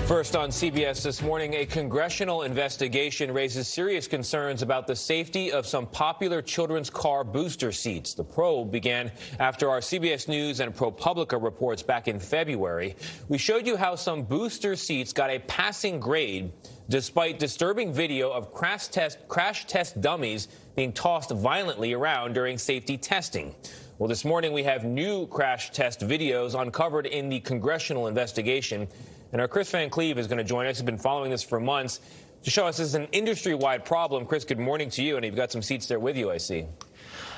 First on CBS this morning, a congressional investigation raises serious concerns about the safety of some popular children's car booster seats. The probe began after our CBS News and ProPublica reports back in February. We showed you how some booster seats got a passing grade despite disturbing video of crash test dummies being tossed violently around during safety testing. Well, this morning we have new crash test videos uncovered in the congressional investigation. And our Chris Van Cleve is going to join us. He's been following this for months to show us this is an industry-wide problem. Chris, good morning to you. And you've got some seats there with you, I see.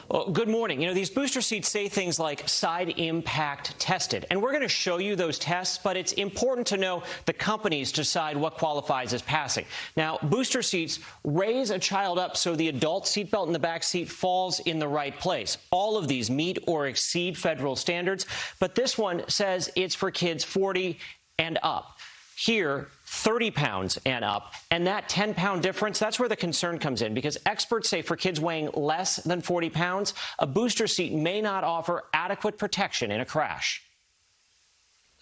Well, good morning. You know, these booster seats say things like side impact tested. And we're going to show you those tests, but it's important to know the companies decide what qualifies as passing. Now, booster seats raise a child up so the adult seatbelt in the back seat falls in the right place. All of these meet or exceed federal standards, but this one says it's for kids 40 and up. Here, 30 pounds and up. And that 10-pound difference, that's where the concern comes in, because experts say for kids weighing less than 40 pounds, a booster seat may not offer adequate protection in a crash.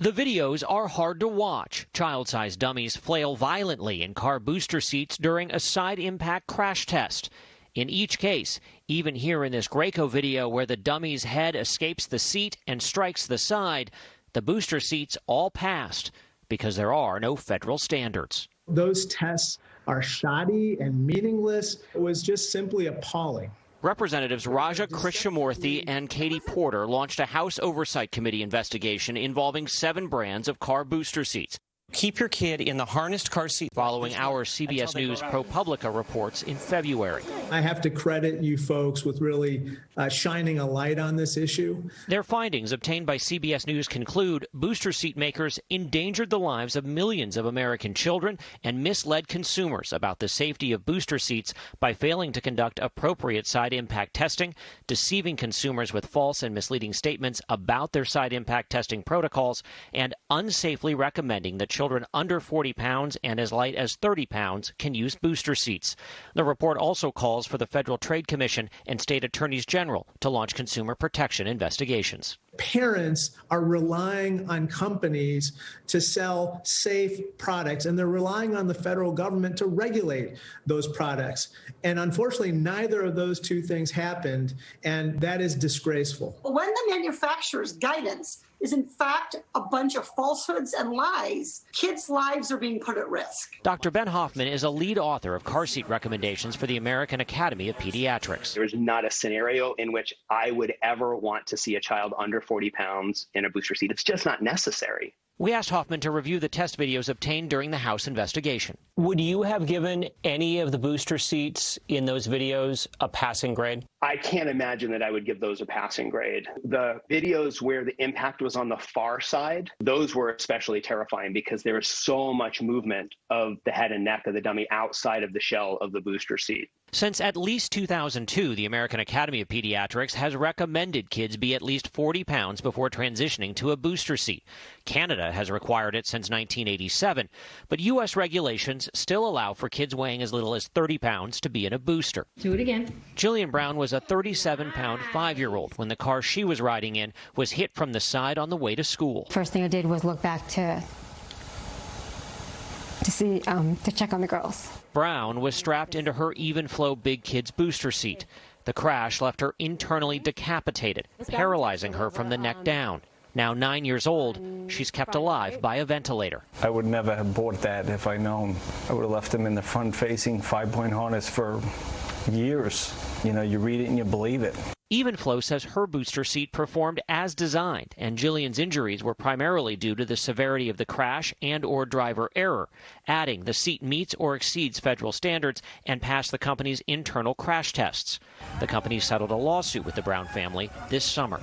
The videos are hard to watch. Child-sized dummies flail violently in car booster seats during a side impact crash test. In each case, even here in this Graco video where the dummy's head escapes the seat and strikes the side, the booster seats all passed because there are no federal standards. Those tests are shoddy and meaningless. It was just simply appalling. Representatives Raja Krishnamoorthi and Katie Porter launched a House Oversight Committee investigation involving 7 brands of car booster seats. Keep your kid in the harnessed car seat. Following our CBS News ProPublica reports in February. I have to credit you folks with really shining a light on this issue. Their findings obtained by CBS News conclude booster seat makers endangered the lives of millions of American children and misled consumers about the safety of booster seats by failing to conduct appropriate side impact testing, deceiving consumers with false and misleading statements about their side impact testing protocols, and unsafely recommending that children under 40 pounds and as light as 30 pounds can use booster seats. The report also calls for the Federal Trade Commission and state attorneys general to launch consumer protection investigations. Parents are relying on companies to sell safe products, and they're relying on the federal government to regulate those products. And unfortunately, neither of those two things happened, and that is disgraceful. When the manufacturer's guidance is in fact a bunch of falsehoods and lies, kids' lives are being put at risk. Dr. Ben Hoffman is a lead author of car seat recommendations for the American Academy of Pediatrics. There's not a scenario in which I would ever want to see a child under 40 pounds in a booster seat. It's just not necessary. We asked Hoffman to review the test videos obtained during the House investigation. Would you have given any of the booster seats in those videos a passing grade? I can't imagine that I would give those a passing grade. The videos where the impact was on the far side, those were especially terrifying because there was so much movement of the head and neck of the dummy outside of the shell of the booster seat. Since at least 2002, the American Academy of Pediatrics has recommended kids be at least 40 pounds before transitioning to a booster seat. Canada has required it since 1987, but U.S. regulations still allow for kids weighing as little as 30 pounds to be in a booster. Do it again. Jillian Brown was a 37-pound 5-year-old when the car she was riding in was hit from the side on the way to school. First thing I did was look back to check on the girls. Brown was strapped into her Evenflow Big Kids booster seat. The crash left her internally decapitated, paralyzing her from the neck down. Now 9 years old, she's kept alive by a ventilator. I would never have bought that if I'd known. I would have left them in the front-facing 5-point harness for years. You know, you read it and you believe it. Evenflow says her booster seat performed as designed, and Jillian's injuries were primarily due to the severity of the crash and/or driver error, adding the seat meets or exceeds federal standards and passed the company's internal crash tests. The company settled a lawsuit with the Brown family this summer.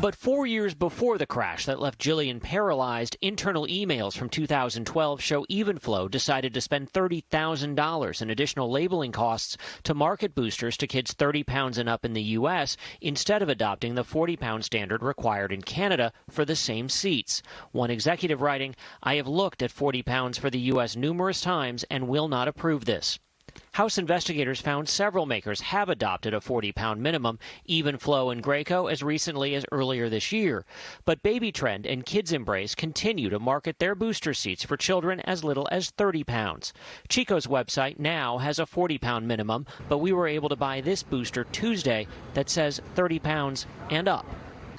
But 4 years before the crash that left Jillian paralyzed, internal emails from 2012 show Evenflow decided to spend $30,000 in additional labeling costs to market boosters to kids 30 pounds and up in the U.S. instead of adopting the 40-pound standard required in Canada for the same seats. One executive writing, "I have looked at 40 pounds for the U.S. numerous times and will not approve this." House investigators found several makers have adopted a 40-pound minimum, Evenflow and Graco, as recently as earlier this year. But Baby Trend and Kids Embrace continue to market their booster seats for children as little as 30 pounds. Chico's website now has a 40-pound minimum, but we were able to buy this booster Tuesday that says 30 pounds and up.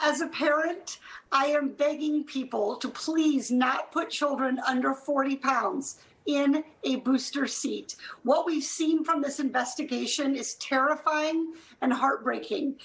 As a parent, I am begging people to please not put children under 40 pounds in a booster seat. What we've seen from this investigation is terrifying and heartbreaking.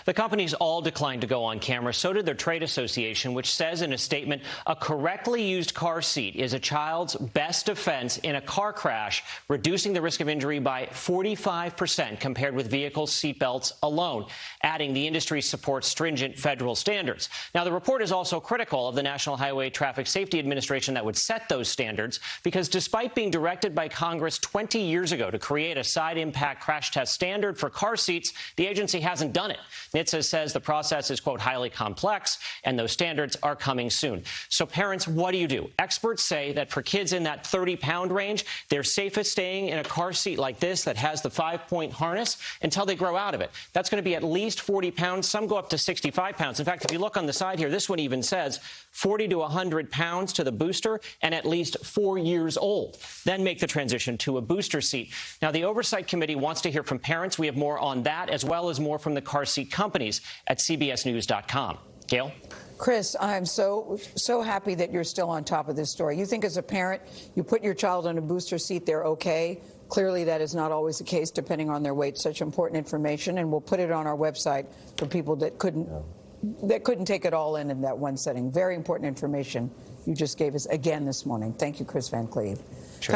The companies all declined to go on camera. So did their trade association, which says in a statement, a correctly used car seat is a child's best defense in a car crash, reducing the risk of injury by 45% compared with vehicle seatbelts alone, adding the industry supports stringent federal standards. Now, the report is also critical of the National Highway Traffic Safety Administration that would set those standards, because despite being directed by Congress 20 years ago to create a side impact crash test standard for car seats, the agency hasn't done it. NHTSA says the process is, quote, highly complex, and those standards are coming soon. So parents, what do you do? Experts say that for kids in that 30-pound range, they're safest staying in a car seat like this that has the 5-point harness until they grow out of it. That's going to be at least 40 pounds. Some go up to 65 pounds. In fact, if you look on the side here, this one even says 40 to 100 pounds to the booster and at least 4 years old. Then make the transition to a booster seat. Now, the Oversight Committee wants to hear from parents. We have more on that, as well as more from the car seat companies at cbsnews.com. Gail? Chris, I'm so happy that you're still on top of this story. You think as a parent, you put your child in a booster seat, they're okay. Clearly, that is not always the case, depending on their weight. Such important information, and we'll put it on our website for people that couldn't take it all in that one setting. Very important information you just gave us again this morning. Thank you, Chris Van Cleve. Sure.